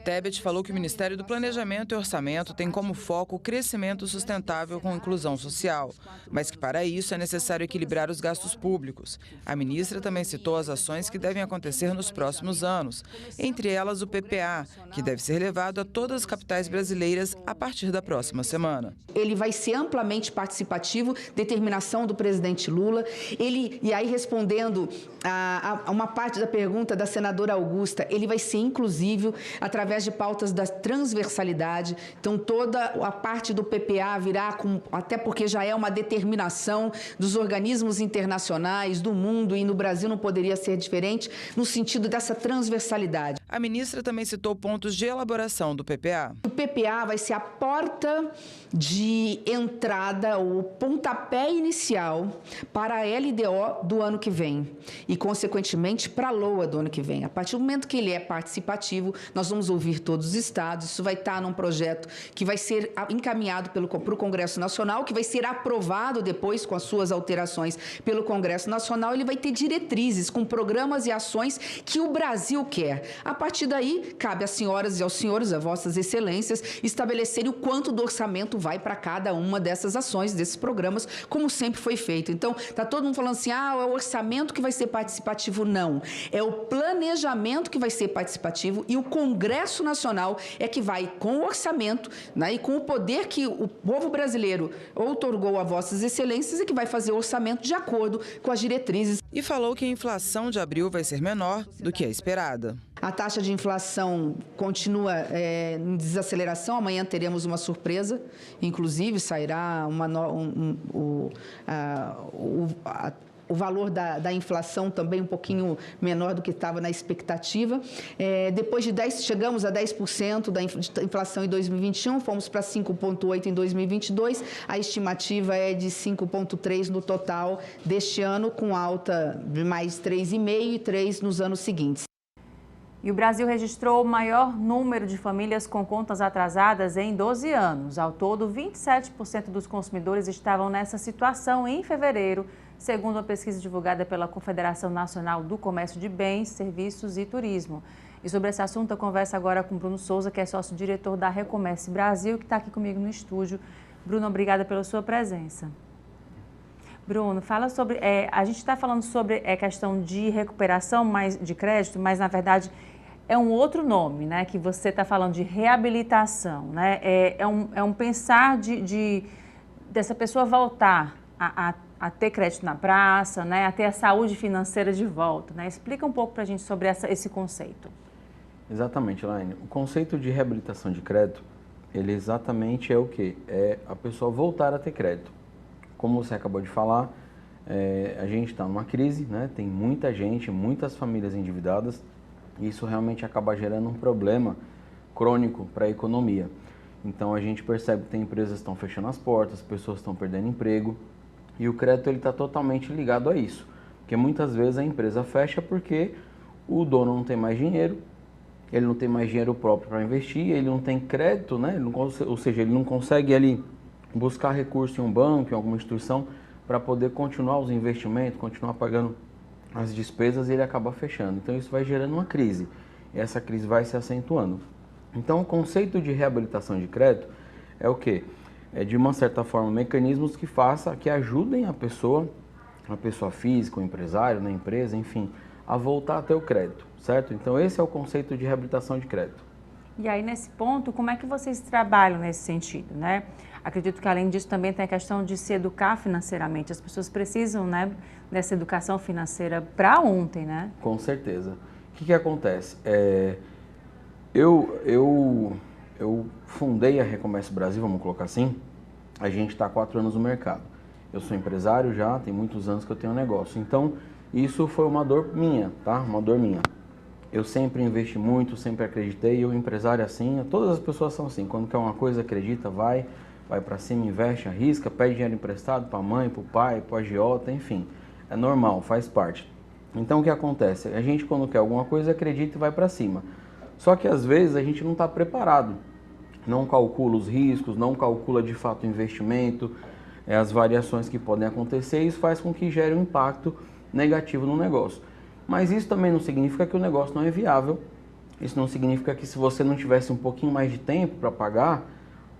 [SPEAKER 5] Tebet falou que o Ministério do Planejamento e Orçamento tem como foco o crescimento sustentável com inclusão social, mas que para isso é necessário equilibrar os gastos públicos. A ministra também citou as ações que devem acontecer nos próximos anos, entre elas o PPA, que deve ser levado a todas as capitais brasileiras a partir da próxima semana.
[SPEAKER 6] Ele vai ser amplamente participativo, determinação do presidente Lula. E aí, respondendo a uma parte da pergunta da senadora Augusta, ele vai ser inclusivo através de pautas da transversalidade. Então, toda a parte do PPA virá, até porque já é uma determinação dos organismos internacionais, do mundo, e no Brasil não poderia ser diferente, no sentido dessa transversalidade.
[SPEAKER 5] A ministra também citou pontos de elaboração do PPA.
[SPEAKER 6] O PPA vai ser a porta de entrada, o pontapé inicial para a LDO do ano que vem e, consequentemente, para a LOA do ano que vem. A partir do momento que ele é participativo, nós vamos ouvir ouvir todos os estados, isso vai estar num projeto que vai ser encaminhado para o Congresso Nacional, que vai ser aprovado depois com as suas alterações pelo Congresso Nacional. Ele vai ter diretrizes com programas e ações que o Brasil quer. A partir daí, cabe às senhoras e aos senhores, a vossas excelências, estabelecerem o quanto do orçamento vai para cada uma dessas ações, desses programas, como sempre foi feito. Então, está todo mundo falando assim, é o orçamento que vai ser participativo. Não, é o planejamento que vai ser participativo e o Congresso Nacional é que vai, com o orçamento, né, e com o poder que o povo brasileiro outorgou a vossas excelências, é que vai fazer o orçamento de acordo com as diretrizes.
[SPEAKER 5] E falou que a inflação de abril vai ser menor do que a esperada.
[SPEAKER 6] A taxa de inflação continua em desaceleração. Amanhã teremos uma surpresa, inclusive sairá o valor da inflação também um pouquinho menor do que estava na expectativa. Depois de chegamos a 10% da inflação em 2021, fomos para 5,8% em 2022. A estimativa é de 5,3% no total deste ano, com alta de mais 3,5% e 3% nos anos seguintes.
[SPEAKER 1] E o Brasil registrou o maior número de famílias com contas atrasadas em 12 anos. Ao todo, 27% dos consumidores estavam nessa situação em fevereiro, segundo uma pesquisa divulgada pela Confederação Nacional do Comércio de Bens, Serviços e Turismo. E sobre esse assunto, eu converso agora com Bruno Souza, que é sócio-diretor da Recomércio Brasil, que está aqui comigo no estúdio. Bruno, obrigada pela sua presença. Bruno, fala sobre... a gente está falando sobre a questão de recuperação de crédito, mas, na verdade, é um outro nome, né? Que você está falando de reabilitação, né? É um pensar dessa pessoa voltar a ter crédito na praça, né? A ter a saúde financeira de volta, né? Explica um pouco para a gente sobre esse conceito.
[SPEAKER 8] Exatamente, Elaine. O conceito de reabilitação de crédito, ele exatamente é o quê? É a pessoa voltar a ter crédito. Como você acabou de falar, a gente está numa crise, né? Tem muita gente, muitas famílias endividadas, e isso realmente acaba gerando um problema crônico para a economia. Então a gente percebe que tem empresas que estão fechando as portas, pessoas estão perdendo emprego, e o crédito está totalmente ligado a isso. Porque muitas vezes a empresa fecha porque o dono não tem mais dinheiro, ele não tem mais dinheiro próprio para investir, ele não tem crédito, né? Ou seja, ele não consegue ali buscar recurso em um banco, em alguma instituição, para poder continuar os investimentos, continuar pagando as despesas, e ele acaba fechando. Então isso vai gerando uma crise, e essa crise vai se acentuando. Então o conceito de reabilitação de crédito é o quê? É, de uma certa forma, mecanismos que ajudem a pessoa física, o empresário, na empresa, enfim, a voltar a ter o crédito, certo? Então esse é o conceito de reabilitação de crédito.
[SPEAKER 1] E aí, nesse ponto, como é que vocês trabalham nesse sentido, né? Acredito que, além disso, também tem a questão de se educar financeiramente. As pessoas precisam, né, dessa educação financeira para ontem, né?
[SPEAKER 8] Com certeza. O que acontece? Eu fundei a Recomércio Brasil, vamos colocar assim. A gente está há 4 anos no mercado. Eu sou empresário já, tem muitos anos que eu tenho um negócio. Então, isso foi uma dor minha, tá? Uma dor minha. Eu sempre investi muito, sempre acreditei. Eu, empresário, assim, todas as pessoas são assim. Quando quer uma coisa, acredita, vai para cima, investe, arrisca, pede dinheiro emprestado para a mãe, para o pai, para o agiota, enfim. É normal, faz parte. Então, o que acontece? A gente, quando quer alguma coisa, acredita e vai para cima. Só que, às vezes, a gente não está preparado. Não calcula os riscos, não calcula, de fato, o investimento, as variações que podem acontecer. E isso faz com que gere um impacto negativo no negócio. Mas isso também não significa que o negócio não é viável. Isso não significa que, se você não tivesse um pouquinho mais de tempo para pagar,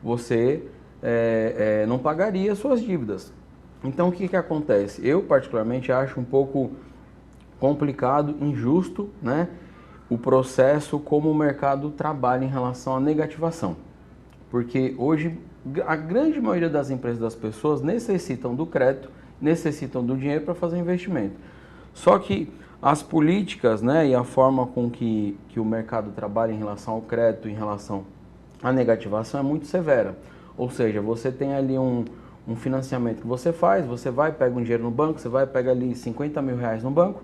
[SPEAKER 8] você não pagaria suas dívidas. Então, o que acontece? Eu, particularmente, acho um pouco complicado, injusto, né, o processo como o mercado trabalha em relação à negativação. Porque hoje, a grande maioria das empresas, das pessoas, necessitam do crédito, necessitam do dinheiro para fazer investimento. Só que as políticas, né, e a forma com que o mercado trabalha em relação ao crédito, em relação à negativação, é muito severa. Ou seja, você tem ali um financiamento que você faz, você vai, pega um dinheiro no banco, você vai, pega ali 50 mil reais no banco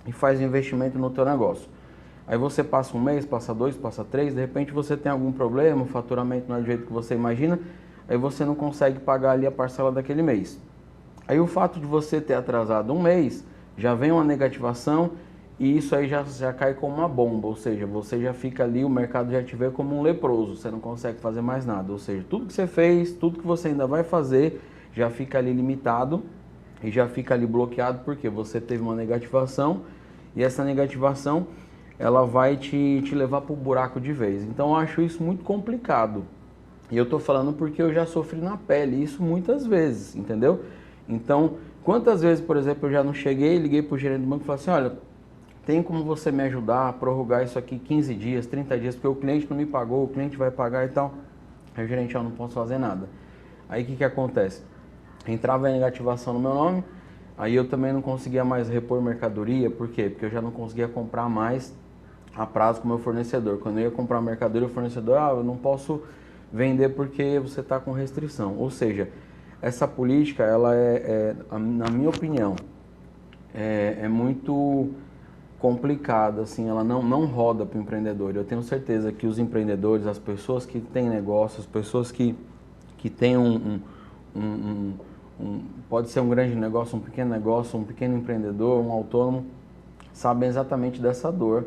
[SPEAKER 8] e faz um investimento no teu negócio. Aí você passa um mês, passa 2, passa 3, de repente você tem algum problema, o faturamento não é do jeito que você imagina, aí você não consegue pagar ali a parcela daquele mês. Aí o fato de você ter atrasado um mês, já vem uma negativação e isso aí já cai como uma bomba, ou seja, você já fica ali, o mercado já te vê como um leproso, você não consegue fazer mais nada, ou seja, tudo que você fez, tudo que você ainda vai fazer, já fica ali limitado e já fica ali bloqueado, porque você teve uma negativação e essa negativação ela vai te levar para o buraco de vez. Então eu acho isso muito complicado. E eu estou falando porque eu já sofri na pele isso muitas vezes, entendeu? Então, quantas vezes, por exemplo, eu já não cheguei, liguei para o gerente do banco e falei assim, olha, tem como você me ajudar a prorrogar isso aqui 15 dias, 30 dias, porque o cliente não me pagou, o cliente vai pagar e tal. Aí o gerente, eu não posso fazer nada. Aí o que acontece? Entrava a negativação no meu nome, aí eu também não conseguia mais repor mercadoria, por quê? Porque eu já não conseguia comprar mais a prazo com o meu fornecedor. Quando eu ia comprar mercadoria, o fornecedor, eu não posso vender porque você está com restrição. Ou seja, essa política, ela na minha opinião, é muito complicada, assim, ela não roda para o empreendedor. Eu tenho certeza que os empreendedores, as pessoas que têm negócios, as pessoas que têm pode ser um grande negócio, um pequeno empreendedor, um autônomo, sabem exatamente dessa dor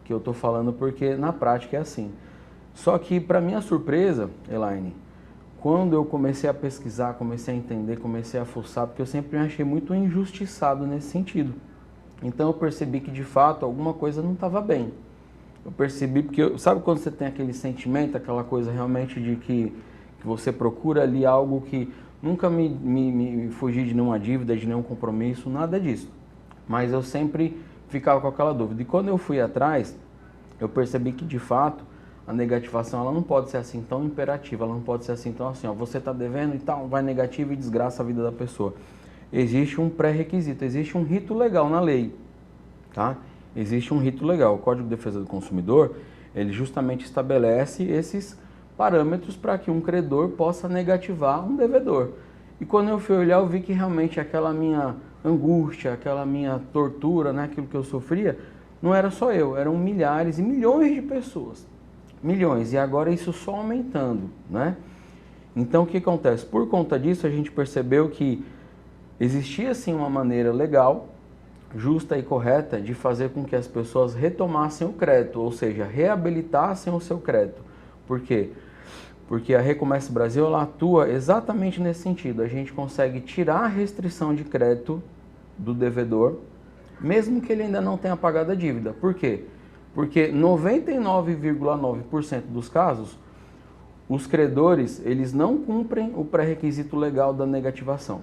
[SPEAKER 8] que eu estou falando, porque na prática é assim. Só que, para minha surpresa, Elaine, quando eu comecei a pesquisar, comecei a entender, comecei a fuçar, porque eu sempre me achei muito injustiçado nesse sentido. Então eu percebi que, de fato, alguma coisa não estava bem. Eu percebi, porque sabe quando você tem aquele sentimento, aquela coisa realmente de que você procura ali algo que nunca me fugi de nenhuma dívida, de nenhum compromisso, nada disso. Mas eu sempre ficava com aquela dúvida. E quando eu fui atrás, eu percebi que, de fato, a negativação ela não pode ser assim tão imperativa, ela não pode ser assim tão assim, ó, você está devendo e tal, vai negativo e desgraça a vida da pessoa. Existe um pré-requisito, existe um rito legal na lei, tá? Existe um rito legal. O Código de Defesa do Consumidor, ele justamente estabelece esses parâmetros para que um credor possa negativar um devedor. E quando eu fui olhar, eu vi que realmente aquela minha angústia, aquela minha tortura, né, aquilo que eu sofria, não era só eu, eram milhares e milhões de pessoas. Milhões, e agora isso só aumentando, né? Então o que acontece? Por conta disso a gente percebeu que existia sim uma maneira legal, justa e correta de fazer com que as pessoas retomassem o crédito, ou seja, reabilitassem o seu crédito. Por quê? Porque a Recomece Brasil ela atua exatamente nesse sentido. A gente consegue tirar a restrição de crédito do devedor, mesmo que ele ainda não tenha pagado a dívida. Por quê? Porque 99,9% dos casos, os credores, eles não cumprem o pré-requisito legal da negativação,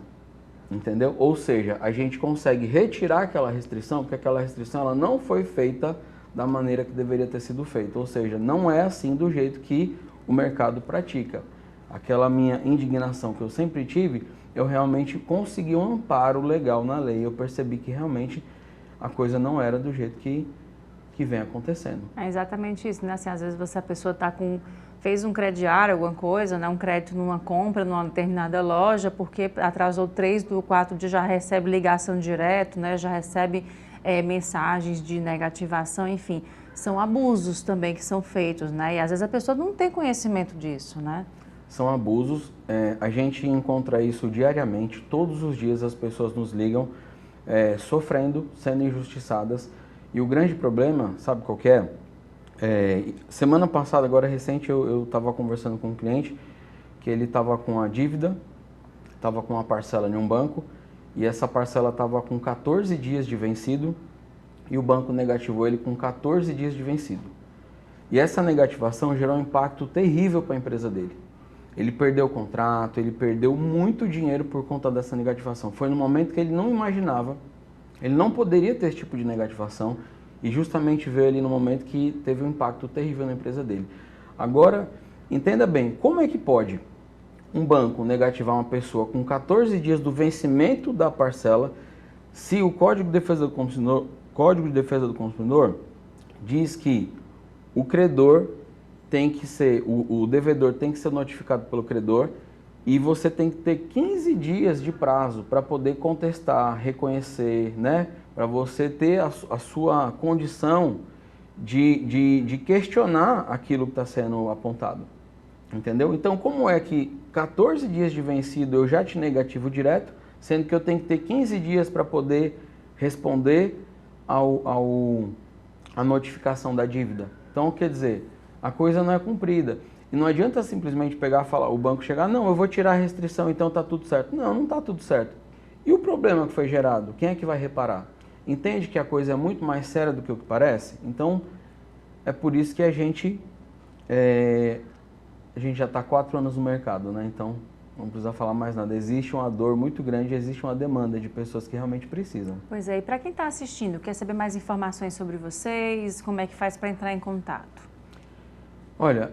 [SPEAKER 8] entendeu? Ou seja, a gente consegue retirar aquela restrição, porque aquela restrição ela não foi feita da maneira que deveria ter sido feita, ou seja, não é assim do jeito que o mercado pratica. Aquela minha indignação que eu sempre tive, eu realmente consegui um amparo legal na lei, eu percebi que realmente a coisa não era do jeito que vem acontecendo.
[SPEAKER 1] É exatamente isso, né? Assim, às vezes a pessoa fez um crediário, alguma coisa, né? Um crédito numa compra, numa determinada loja, porque atrasou 3 do 4 dias, já recebe ligação direto, né? Já recebe mensagens de negativação, enfim. São abusos também que são feitos, né? E às vezes a pessoa não tem conhecimento disso, né?
[SPEAKER 8] São abusos, a gente encontra isso diariamente, todos os dias as pessoas nos ligam sofrendo, sendo injustiçadas. E o grande problema, sabe qual que é? Semana passada, agora recente, eu estava conversando com um cliente que ele estava com a dívida, estava com uma parcela em um banco e essa parcela estava com 14 dias de vencido e o banco negativou ele com 14 dias de vencido. E essa negativação gerou um impacto terrível para a empresa dele. Ele perdeu o contrato, ele perdeu muito dinheiro por conta dessa negativação. Foi no momento que ele não imaginava. Ele não poderia ter esse tipo de negativação e justamente veio ali no momento que teve um impacto terrível na empresa dele. Agora, entenda bem, como é que pode um banco negativar uma pessoa com 14 dias do vencimento da parcela se o Código de Defesa do Consumidor diz que o credor tem que ser, o devedor tem que ser notificado pelo credor e você tem que ter 15 dias de prazo para poder contestar, reconhecer, né? Para você ter a sua condição de questionar aquilo que está sendo apontado. Entendeu? Então, como é que 14 dias de vencido eu já te negativo direto, sendo que eu tenho que ter 15 dias para poder responder a notificação da dívida. Então, quer dizer, a coisa não é cumprida. E não adianta simplesmente pegar e falar, o banco chegar, não, eu vou tirar a restrição, então está tudo certo. Não, não está tudo certo. E o problema que foi gerado, quem é que vai reparar? Entende que a coisa é muito mais séria do que o que parece? Então, é por isso que a gente já está 4 anos no mercado, né? Então, não precisa falar mais nada. Existe uma dor muito grande, existe uma demanda de pessoas que realmente precisam.
[SPEAKER 1] Pois é, e para quem está assistindo, quer saber mais informações sobre vocês, como é que faz para entrar em contato?
[SPEAKER 8] Olha,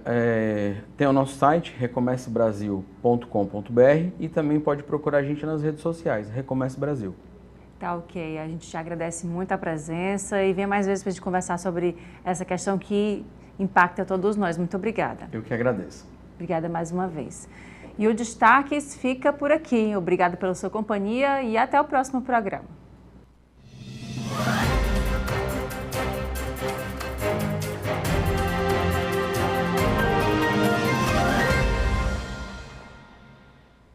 [SPEAKER 8] tem o nosso site, recomecebrasil.com.br, e também pode procurar a gente nas redes sociais, Recomece Brasil.
[SPEAKER 1] Tá ok, a gente te agradece muito a presença e vem mais vezes para a gente conversar sobre essa questão que impacta todos nós. Muito obrigada.
[SPEAKER 8] Eu que agradeço.
[SPEAKER 1] Obrigada mais uma vez. E o Destaques fica por aqui. Obrigada pela sua companhia e até o próximo programa.